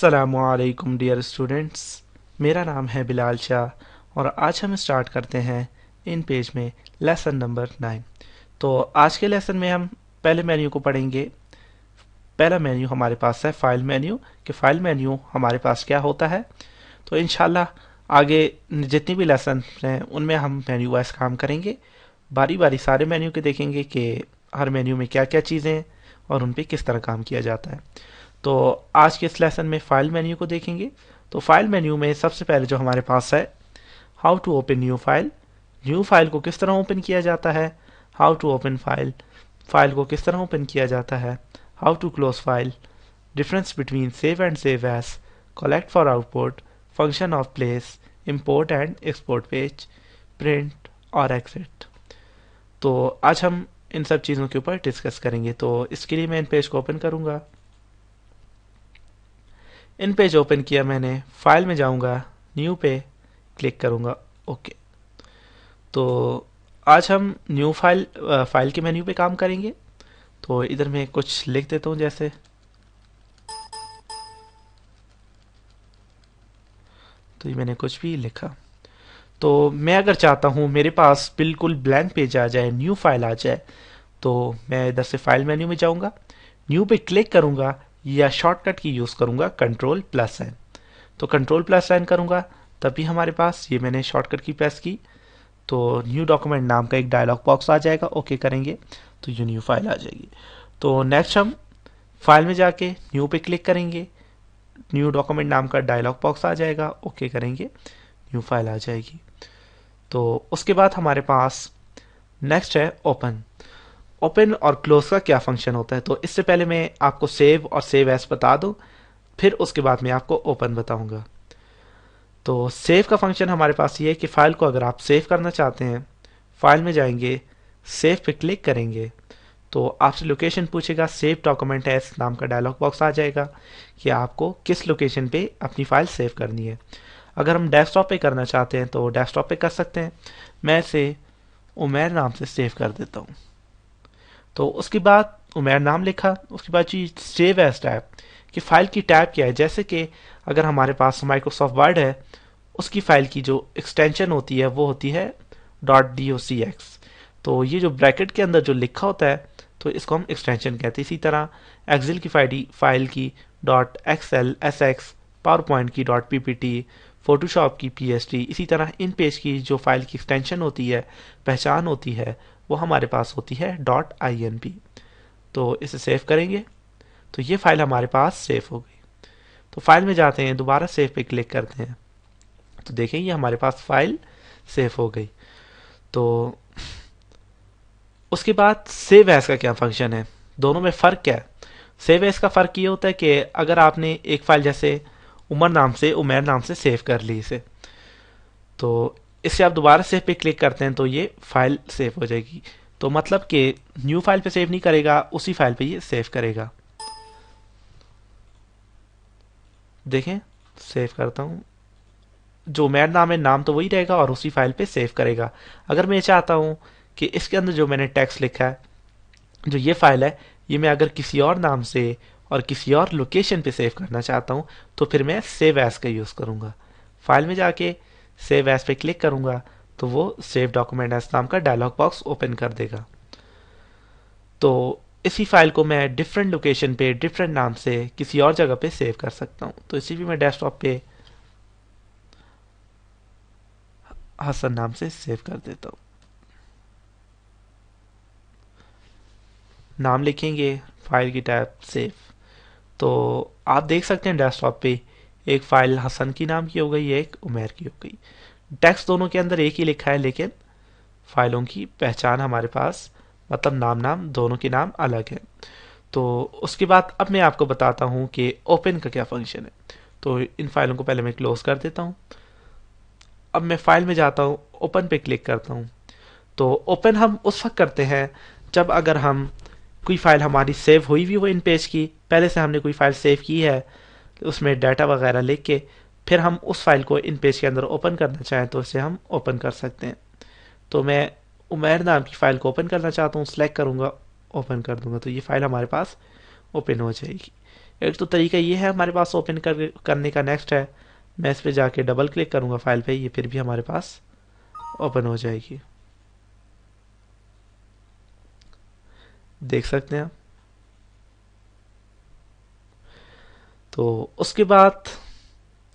अस्सलामुअलैकुम dear students. मेरा नाम है बिलाल शाह और आज हम स्टार्ट करते हैं इन पेज में लेसन नंबर 9। तो आज के लेसन में हम पहले मेन्यू को पढ़ेंगे। पहला मेन्यू हमारे पास है फाइल मेन्यू कि फाइल मेन्यू हमारे पास क्या होता है। तो इंशाल्लाह आगे जितनी भी लेसन हैं उनमें हम मेन्यू वाइज काम करेंगे, बारी बारी सारे मेन्यू के देखेंगे कि हर मेन्यू में क्या क्या चीज़ें हैं और उन पर किस तरह काम किया जाता है। तो आज के इस लेसन में फाइल मेन्यू को देखेंगे। तो फाइल मेन्यू में सबसे पहले जो हमारे पास है how to open new file. New file को किस तरह ओपन किया जाता है। How to open file, file को किस तरह ओपन किया जाता है। How to close file, difference between save and save as, collect for output, function of place, import and export page, print और एक्सिट। तो आज हम इन सब चीज़ों के ऊपर डिस्कस करेंगे। तो इसके लिए मैं इन पेज को ओपन करूँगा। इन पेज ओपन किया मैंने, फाइल में जाऊंगा, न्यू पे क्लिक करूंगा, ओके। तो आज हम न्यू फाइल फाइल के मेन्यू पे काम करेंगे। तो इधर मैं कुछ लिख देता हूँ, जैसे तो ये मैंने कुछ भी लिखा। तो मैं अगर चाहता हूँ मेरे पास बिल्कुल ब्लैंक पेज आ जाए, न्यू फाइल आ जाए, तो मैं इधर से फाइल मेन्यू में जाऊंगा, न्यू पे क्लिक करूंगा या शॉर्टकट की यूज़ करूंगा कंट्रोल+N। तो कंट्रोल+N करूंगा तभी हमारे पास, ये मैंने शॉर्टकट की प्रेस की तो न्यू डॉक्यूमेंट नाम का एक डायलॉग बॉक्स आ जाएगा, ओके करेंगे तो ये न्यू फाइल आ जाएगी। तो नेक्स्ट हम फाइल में जाके न्यू पे क्लिक करेंगे, न्यू डॉक्यूमेंट नाम का डायलॉग बॉक्स आ जाएगा, ओके करेंगे, न्यू फाइल आ जाएगी। तो उसके बाद हमारे पास नेक्स्ट है ओपन। ओपन और क्लोज का क्या फंक्शन होता है। तो इससे पहले मैं आपको सेव और सेव एज बता दूं, फिर उसके बाद मैं आपको ओपन बताऊंगा। तो सेव का फंक्शन हमारे पास ये है कि फाइल को अगर आप सेव करना चाहते हैं, फाइल में जाएंगे, सेव पे क्लिक करेंगे, तो आपसे लोकेशन पूछेगा, सेव डॉक्यूमेंट एज नाम का डायलॉग बॉक्स आ जाएगा कि आपको किस लोकेशन पे अपनी फाइल सेव करनी है। अगर हम डेस्कटॉप पे करना चाहते हैं तो डेस्कटॉप पे कर सकते हैं। मैं इसे उमेर नाम से सेव कर देता हूँ। तो उसके बाद उमेर नाम लिखा, उसके बाद जी सेव एज टैब कि फाइल की टैब क्या है। जैसे कि अगर हमारे पास माइक्रोसॉफ्ट वर्ड है, उसकी फाइल की जो एक्सटेंशन होती है वो होती है .docx। तो ये जो ब्रैकेट के अंदर जो लिखा होता है तो इसको हम एक्सटेंशन कहते हैं। इसी तरह एक्सेल की फाइल की .xl sx, पावर पॉइंट की .ppt, फोटोशॉप की pst, इसी तरह इन पेज की जो फाइल की एक्सटेंशन होती है, पहचान होती है, वो हमारे पास होती है .inp। तो इसे सेव करेंगे तो ये फाइल हमारे पास सेव हो गई। तो फाइल में जाते हैं, दोबारा सेव पे क्लिक करते हैं, तो देखें ये हमारे पास फाइल सेव हो गई। तो उसके बाद सेव एज का क्या फंक्शन है, दोनों में फ़र्क क्या है। सेव एज का फ़र्क ये होता है कि अगर आपने एक फाइल जैसे उमर नाम से सेव कर ली इसे, तो इससे आप दोबारा सेव पे क्लिक करते हैं तो ये फाइल सेव हो जाएगी। तो मतलब कि न्यू फाइल पे सेव नहीं करेगा, उसी फाइल पे ये सेव करेगा। देखें सेव करता हूँ, जो उमेर नाम है नाम तो वही रहेगा और उसी फाइल पे सेव करेगा। अगर मैं चाहता हूँ कि इसके अंदर जो मैंने टेक्स्ट लिखा है, जो ये फाइल है, ये मैं अगर किसी और नाम से और किसी और लोकेशन पे सेव करना चाहता हूँ तो फिर मैं सेव एज का यूज़ करूँगा। फाइल में जाके सेव एज पे क्लिक करूँगा तो वो सेव डॉक्यूमेंट एज नाम का डायलॉग बॉक्स ओपन कर देगा। तो इसी फाइल को मैं डिफरेंट लोकेशन पे डिफरेंट नाम से किसी और जगह पे सेव कर सकता हूँ। तो इसी भी मैं डेस्कटॉप पे हसन नाम से सेव कर देता हूँ। नाम लिखेंगे, फाइल की टैब सेव। तो आप देख सकते हैं डेस्कटॉप पे एक फाइल हसन की नाम की हो गई, एक उमेर की हो गई। टेक्स्ट दोनों के अंदर एक ही लिखा है, लेकिन फाइलों की पहचान हमारे पास, मतलब नाम नाम दोनों के नाम अलग है। तो उसके बाद अब मैं आपको बताता हूँ कि ओपन का क्या फंक्शन है। तो इन फाइलों को पहले मैं क्लोज कर देता हूँ। अब मैं फाइल में जाता हूँ, ओपन पे क्लिक करता हूँ। तो ओपन हम उस वक्त करते हैं जब अगर हम कोई फाइल हमारी सेव हुई भी हो इन पेज की, पहले से हमने कोई फाइल सेव की है, उसमें डाटा वगैरह लिख के फिर हम उस फाइल को इन पेज के अंदर ओपन करना चाहें तो इसे हम ओपन कर सकते हैं। तो मैं उमेर नाम की फ़ाइल को ओपन करना चाहता हूँ, सेलेक्ट करूँगा, ओपन कर दूंगा, तो ये फ़ाइल हमारे पास ओपन हो जाएगी। एक तो तरीका ये है हमारे पास ओपन करने का। नेक्स्ट है मैं इस पे जाके डबल क्लिक करूंगा फाइल पे, ये फिर भी हमारे पास ओपन हो जाएगी, देख सकते हैं। तो उसके बाद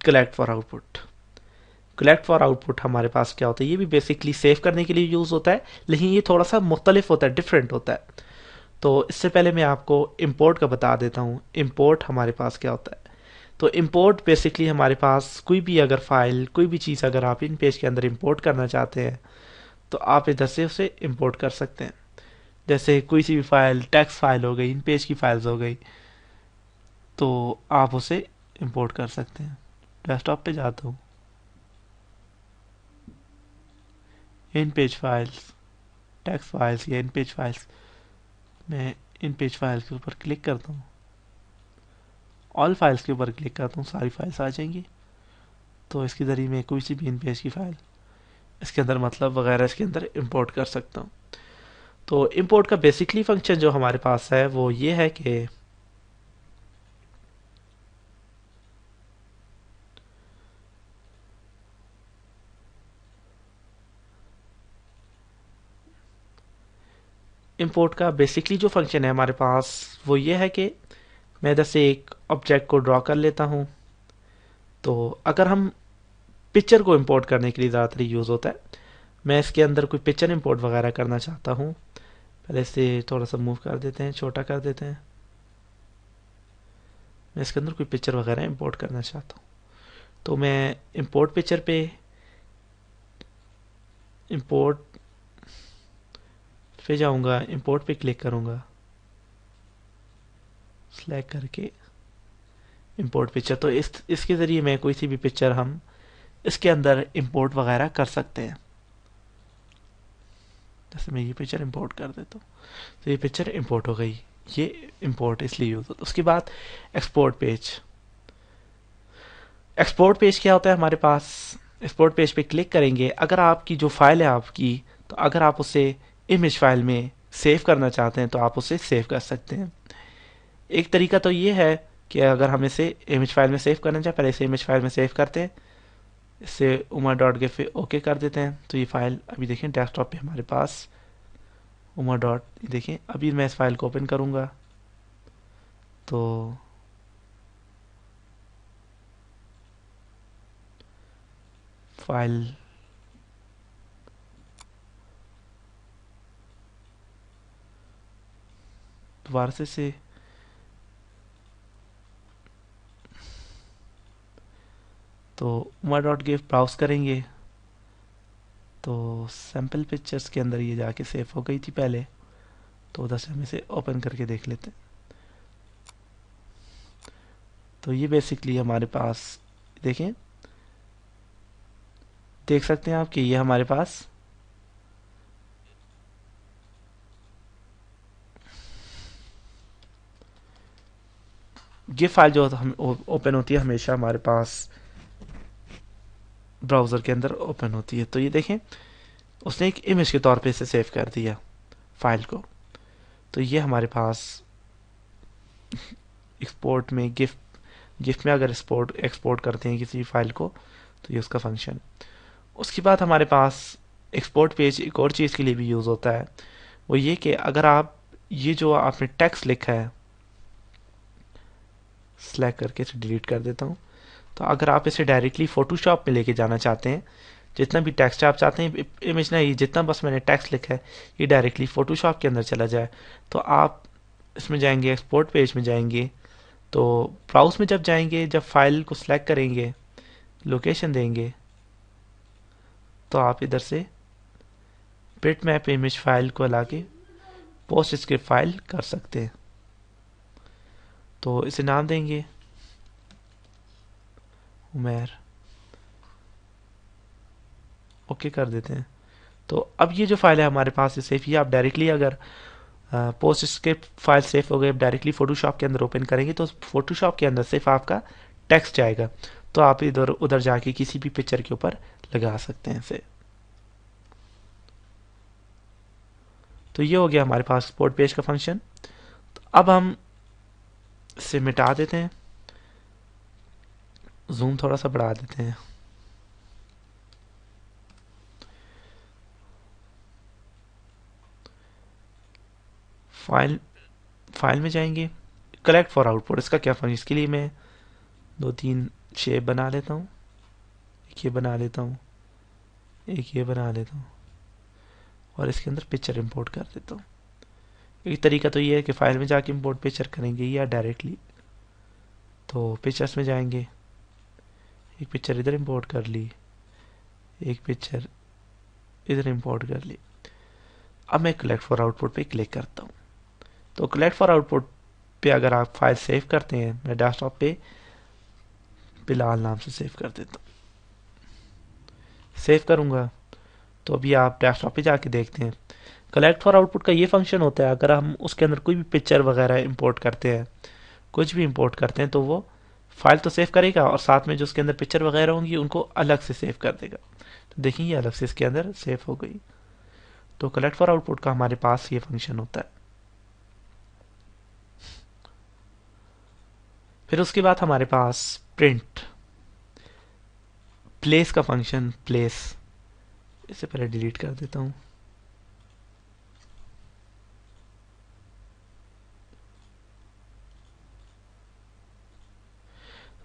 collect for output. Collect for output हमारे पास क्या होता है, ये भी बेसिकली सेव करने के लिए यूज होता है, लेकिन ये थोड़ा सा मुख्तलिफ होता है, डिफरेंट होता है। तो इससे पहले मैं आपको इम्पोर्ट का बता देता हूँ। इम्पोर्ट हमारे पास क्या होता है, तो इम्पोर्ट बेसिकली हमारे पास कोई भी अगर फाइल, कोई भी चीज़ अगर आप इन पेज के अंदर इम्पोर्ट करना चाहते हैं तो आप इधर से उसे इम्पोर्ट कर सकते हैं। जैसे कोई सी भी फाइल, टेक्स्ट फाइल हो गई, इन पेज की फाइल्स हो गई, तो आप उसे इम्पोर्ट कर सकते हैं। डेस्कटॉप पे जाता हूँ, इन पेज फाइल्स, टेक्स्ट फाइल्स या इन पेज फाइल्स, मैं इन पेज फाइल्स के ऊपर क्लिक करता हूँ, ऑल फाइल्स के ऊपर क्लिक करता हूँ, सारी फाइल्स आ जाएंगी। तो इसके ज़रिए मैं कोई सी भी इन पेज की फाइल इसके अंदर मतलब वगैरह इसके अंदर इंपोर्ट कर सकता हूँ। तो इंपोर्ट का बेसिकली फंक्शन जो हमारे पास है वो ये है कि इंपोर्ट का बेसिकली जो फंक्शन है हमारे पास वो ये है कि मैं इधर से एक ऑब्जेक्ट को ड्रॉ कर लेता हूँ। तो अगर हम पिक्चर को इंपोर्ट करने के लिए ज़्यादातर यूज़ होता है, मैं इसके अंदर कोई पिक्चर इंपोर्ट वगैरह करना चाहता हूँ, पहले इसे थोड़ा सा मूव कर देते हैं, छोटा कर देते हैं। मैं इसके अंदर कोई पिक्चर वगैरह इंपोर्ट करना चाहता हूँ, तो मैं इंपोर्ट पिक्चर पे, इंपोर्ट पे जाऊँगा, इंपोर्ट पे क्लिक करूँगा, सेलेक्ट करके इंपोर्ट पिक्चर। तो इसके ज़रिए मैं कोई सी भी पिक्चर हम इसके अंदर इंपोर्ट वगैरह कर सकते हैं। जैसे मैं ये पिक्चर इंपोर्ट कर देता हूँ, तो ये पिक्चर इंपोर्ट हो गई। ये इंपोर्ट इसलिए यूज होता है। उसके बाद एक्सपोर्ट पेज। एक्सपोर्ट पेज क्या होता है हमारे पास, एक्सपोर्ट पेज पे क्लिक करेंगे, अगर आपकी जो फाइल है आपकी, तो अगर आप उसे इमेज फाइल में सेव करना चाहते हैं तो आप उसे सेव कर सकते हैं। एक तरीका तो ये है कि अगर हम इसे इमेज फाइल में सेव करना चाहें, पहले इसे इमेज फाइल में सेव करते हैं, इससे उमा डॉट गिफ ओके कर देते हैं, तो ये फाइल अभी देखें डेस्कटॉप पे हमारे पास उमा डॉट, देखें अभी मैं इस फाइल को ओपन करूंगा तो फाइल दोबारा से तो उमा डॉट गिफ ब्राउज करेंगे तो सैम्पल पिक्चर्स के अंदर ये जाके सेव हो गई थी पहले, तो उधर से हम इसे ओपन करके देख लेते हैं। तो ये बेसिकली हमारे पास देखें, देख सकते हैं आप कि ये हमारे पास ये फाइल जो हम ओपन होती है हमेशा हमारे पास ब्राउज़र के अंदर ओपन होती है। तो ये देखें उसने एक इमेज के तौर पे इसे सेव कर दिया फाइल को। तो ये हमारे पास एक्सपोर्ट में गिफ्ट में अगर एक्सपोर्ट करते हैं किसी फाइल को तो ये उसका फंक्शन। उसके बाद हमारे पास एक्सपोर्ट पेज एक और चीज़ के लिए भी यूज़ होता है, वो ये कि अगर आप ये जो आपने टेक्स्ट लिखा है, सेलेक्ट करके इसे डिलीट कर देता हूँ, तो अगर आप इसे डायरेक्टली फोटोशॉप में लेके जाना चाहते हैं, जितना भी टेक्स्ट आप चाहते हैं इमेज ना, ये जितना बस मैंने टेक्स्ट लिखा है ये डायरेक्टली फोटोशॉप के अंदर चला जाए, तो आप इसमें जाएंगे, एक्सपोर्ट पेज में जाएंगे, तो ब्राउज में जब जाएंगे, जब फाइल को सिलेक्ट करेंगे, लोकेशन देंगे, तो आप इधर से बिट मैप इमेज फाइल को ला के पोस्ट स्क्रिप्ट फाइल कर सकते हैं। तो इसे नाम देंगे उमेर, ओके कर देते हैं। तो अब ये जो फाइल है हमारे पास ये सेफ, ये आप डायरेक्टली अगर पोस्ट स्क्रिप्ट फाइल सेफ हो गए, डायरेक्टली फोटोशॉप के अंदर ओपन करेंगे तो फोटोशॉप के अंदर सिर्फ आपका टेक्स्ट जाएगा, तो आप इधर उधर जाके किसी भी पिक्चर के ऊपर लगा सकते हैं इसे। तो ये हो गया हमारे पास एक्सपोर्ट पेज का फंक्शन। तो अब हम इसे मिटा देते हैं, जूम थोड़ा सा बढ़ा देते हैं। फाइल फाइल में जाएंगे, कलेक्ट फॉर आउटपुट, इसका क्या फंक्शन, इसके लिए मैं दो तीन शेप बना लेता हूँ। एक ये बना लेता हूँ, एक ये बना लेता हूँ, और इसके अंदर पिक्चर इंपोर्ट कर देता हूँ। एक तरीका तो ये है कि फाइल में जाके इंपोर्ट पिक्चर करेंगे या डायरेक्टली। तो पिक्चर्स में जाएंगे, एक पिक्चर इधर इंपोर्ट कर ली, एक पिक्चर इधर इंपोर्ट कर ली। अब मैं कलेक्ट फॉर आउटपुट पे क्लिक करता हूँ। तो कलेक्ट फॉर आउटपुट पे अगर आप फाइल सेव करते हैं, मैं डेस्कटॉप पे बिलाल नाम से सेव कर देता हूँ। सेव करूँगा तो अभी आप डेस्कटॉप पे जाके देखते हैं, कलेक्ट फॉर आउटपुट का ये फंक्शन होता है, अगर हम उसके अंदर कोई भी पिक्चर वगैरह इंपोर्ट करते हैं, कुछ भी इंपोर्ट करते हैं, तो वो फाइल तो सेव करेगा और साथ में जो उसके अंदर पिक्चर वगैरह होंगी उनको अलग से सेव कर देगा। तो देखिए ये अलग से इसके अंदर सेव हो गई। तो कलेक्ट फॉर आउटपुट का हमारे पास ये फंक्शन होता है। फिर उसके बाद हमारे पास प्रिंट प्लेस का फंक्शन, प्लेस, इसे पहले डिलीट कर देता हूँ।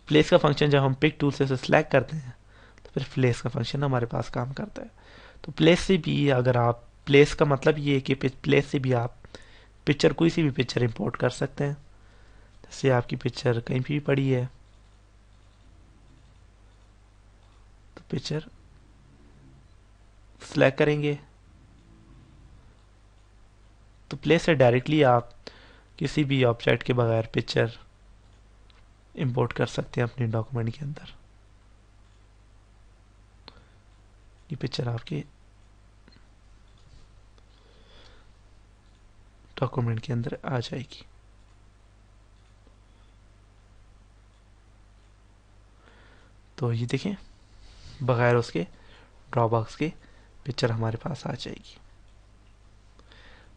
प्लेस का फंक्शन जब हम पिक टूल से सिलेक्ट करते हैं तो फिर प्लेस का फंक्शन हमारे पास काम करता है। तो प्लेस से भी अगर आप, प्लेस का मतलब ये है कि प्लेस से भी आप पिक्चर, कोई सी भी पिक्चर इंपोर्ट कर सकते हैं। जैसे आपकी पिक्चर कहीं भी पड़ी है तो पिक्चर सिलेक्ट करेंगे, तो प्लेस से डायरेक्टली आप किसी भी ऑब्जेक्ट के बगैर पिक्चर इंपोर्ट कर सकते हैं अपने डॉक्यूमेंट के अंदर। ये पिक्चर आपके डॉक्यूमेंट के अंदर आ जाएगी। तो ये देखें, बगैर उसके ड्रॉबॉक्स के पिक्चर हमारे पास आ जाएगी।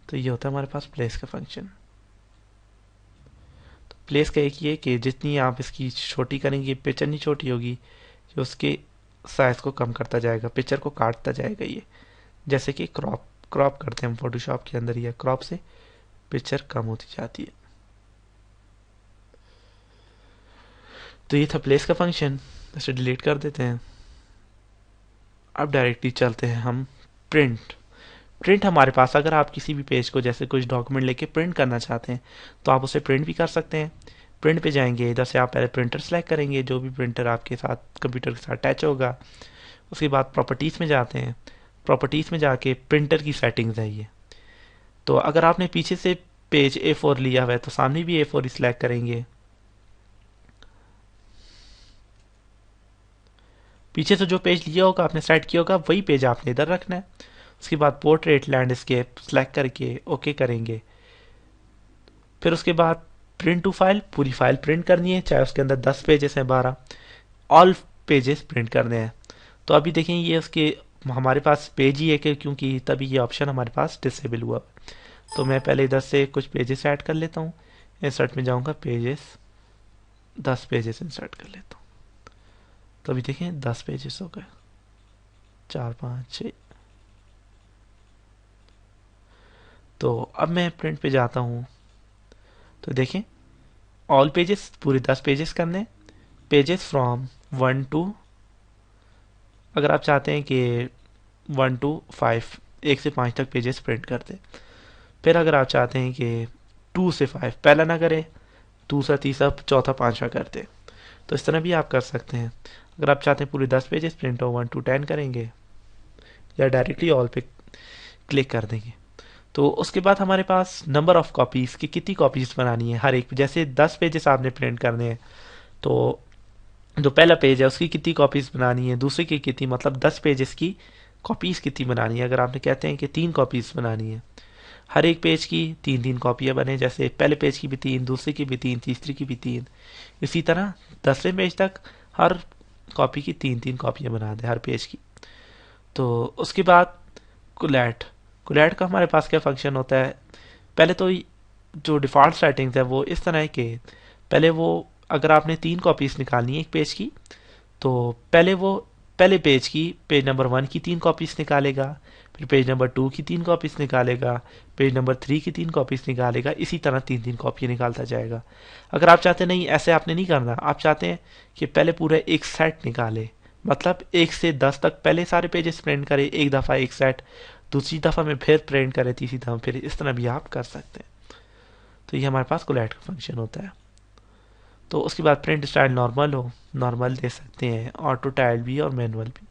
तो ये होता है हमारे पास प्लेस का फंक्शन। तो प्लेस का एक ये कि जितनी आप इसकी छोटी करेंगे पिक्चर नहीं छोटी होगी, जो उसके साइज को कम करता जाएगा, पिक्चर को काटता जाएगा। ये जैसे कि क्रॉप क्रॉप करते हैं हम फोटोशॉप के अंदर, ये क्रॉप से पिक्चर कम होती जाती है। तो ये था प्लेस का फंक्शन, इसे डिलीट कर देते हैं। अब डायरेक्टली चलते हैं हम प्रिंट। प्रिंट हमारे पास, अगर आप किसी भी पेज को, जैसे कुछ डॉक्यूमेंट लेके प्रिंट करना चाहते हैं तो आप उसे प्रिंट भी कर सकते हैं। प्रिंट पे जाएंगे, इधर से आप पहले प्रिंटर सेलेक्ट करेंगे, जो भी प्रिंटर आपके साथ कंप्यूटर के साथ अटैच होगा। उसके बाद प्रॉपर्टीज़ में जाते हैं, प्रॉपर्टीज़ में जाके प्रिंटर की सेटिंग्स है ये। तो अगर आपने पीछे से पेज A4 लिया हुआ है तो सामने भी A4 ही सिलेक्ट करेंगे। पीछे से जो पेज लिया होगा, आपने सेट किया होगा, वही पेज आपने इधर रखना है। उसके बाद पोर्ट्रेट लैंडस्केप सेलेक्ट करके ओके करेंगे। फिर उसके बाद प्रिंट टू फाइल, पूरी फाइल प्रिंट करनी है, चाहे उसके अंदर 10 पेजेस हैं, 12, ऑल पेजेस प्रिंट करने हैं। तो अभी देखें ये उसके हमारे पास पेज ही है कि, क्योंकि तभी ये ऑप्शन हमारे पास डिसेबल हुआ। तो मैं पहले इधर से कुछ पेजेस ऐड कर लेता हूँ। इंसर्ट में जाऊँगा, पेजेस, 10 पेजेस इंसर्ट कर लेता हूँ। तो अभी देखें 10 पेजेस हो गए, 4 5 6। तो अब मैं प्रिंट पे जाता हूँ, तो देखें ऑल पेजेस, पूरे 10 पेजेस करने, पेजेस फ्रॉम 1 टू, अगर आप चाहते हैं कि 1 टू 5, 1 से 5 तक पेजेस प्रिंट कर दे। फिर अगर आप चाहते हैं कि 2 से 5, पहला ना करे, दूसरा तीसरा चौथा पांचवा कर दे, तो इस तरह भी आप कर सकते हैं। अगर आप चाहते हैं पूरे 10 पेजेस प्रिंट हो, 1 टू 10 करेंगे, या डायरेक्टली ऑल पे क्लिक कर देंगे। तो उसके बाद हमारे पास नंबर ऑफ कॉपीज़ की, कितनी कॉपीज़ बनानी है हर एक, जैसे 10 पेजेस आपने प्रिंट करने हैं, तो जो पहला पेज है उसकी कितनी कॉपीज़ बनानी है, दूसरे की कितनी, मतलब 10 पेजेस की कॉपीज़ कितनी बनानी है। अगर आपने कहते हैं कि 3 कॉपीज़ बनानी है, हर एक पेज की 3 3 कॉपियाँ बने, जैसे पहले पेज की भी 3, दूसरे की भी 3, तीसरी की भी 3, इसी तरह 10वें पेज तक हर कॉपी की 3 3 कॉपियाँ बना दें हर पेज की। तो उसके बाद कुलैट, कुलैट का हमारे पास क्या फंक्शन होता है, पहले तो जो डिफ़ॉल्ट सेटिंग्स है वो इस तरह है कि पहले वो, अगर आपने 3 कॉपीज निकालनी है एक पेज की, तो पहले वो पहले पेज की, पेज नंबर 1 की 3 कॉपीज निकालेगा, फिर पेज नंबर 2 की 3 कॉपीज निकालेगा, पेज नंबर 3 की 3 कॉपीज निकालेगा, इसी तरह 3 3 कॉपी निकालता जाएगा। अगर आप चाहते नहीं, ऐसे आपने नहीं करना, आप चाहते हैं कि पहले पूरा एक सेट निकाले, मतलब 1 से 10 तक पहले सारे पेजेस प्रिंट करे एक दफ़ा एक सेट, दूसरी दफ़ा में फिर प्रिंट करे, तीसरी दफ़ा फिर, इस तरह भी आप कर सकते हैं। तो ये हमारे पास कोलैट का फंक्शन होता है। तो उसके बाद प्रिंट स्टाइल नॉर्मल हो, नॉर्मल दे सकते हैं, ऑटो टाइल भी और मैनुअल भी।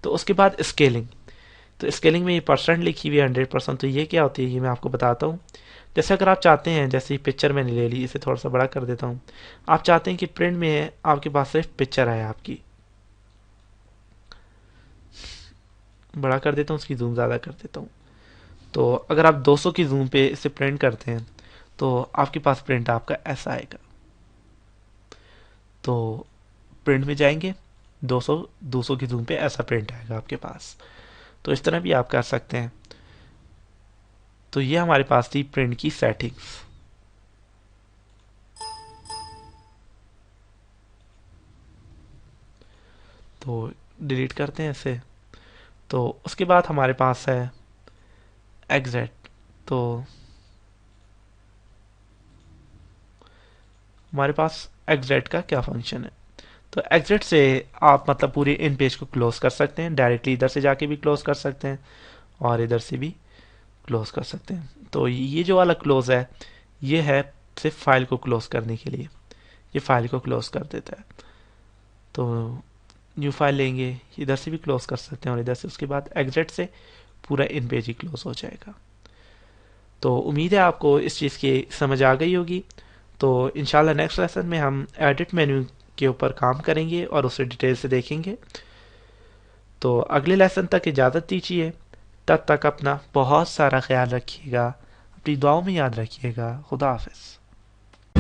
तो उसके बाद स्केलिंग, तो स्केलिंग में ये परसेंट लिखी हुई है 100%, तो ये क्या होती है ये मैं आपको बताता हूँ। जैसे अगर आप चाहते हैं, जैसे पिक्चर मैंने ले ली, इसे थोड़ा सा बड़ा कर देता हूँ। आप चाहते हैं कि प्रिंट में है आपके पास सिर्फ पिक्चर आए आपकी, बड़ा कर देता हूँ, उसकी जूम ज़्यादा कर देता हूँ। तो अगर आप 200 की जूम पे इसे प्रिंट करते हैं, तो आपके पास प्रिंट आपका ऐसा आएगा। तो प्रिंट में जाएंगे, 200 200 की जूम पे ऐसा प्रिंट आएगा आपके पास। तो इस तरह भी आप कर सकते हैं। तो ये हमारे पास थी प्रिंट की सेटिंग्स। तो डिलीट करते हैं इसे। तो उसके बाद हमारे पास है एग्जैक्ट। तो हमारे पास एग्जैक्ट का क्या फंक्शन है, तो एग्जिट से आप मतलब पूरे इन पेज को क्लोज कर सकते हैं, डायरेक्टली इधर से जाके भी क्लोज कर सकते हैं और इधर से भी क्लोज कर सकते हैं। तो ये जो वाला क्लोज है, ये है सिर्फ फाइल को क्लोज करने के लिए, ये फाइल को क्लोज कर देता है। तो न्यू फाइल लेंगे, इधर से भी क्लोज कर सकते हैं और इधर से, उसके बाद एग्जिट से पूरा इन पेज ही क्लोज हो जाएगा। तो उम्मीद है आपको इस चीज़ की समझ आ गई होगी। तो इंशाल्लाह नेक्स्ट लेसन में हम एडिट मेन्यू के ऊपर काम करेंगे और उसे डिटेल से देखेंगे। तो अगले लेसन तक इजाज़त दीजिए, तब तक अपना बहुत सारा ख्याल रखिएगा, अपनी दुआओं में याद रखिएगा। खुदा हाफिज़।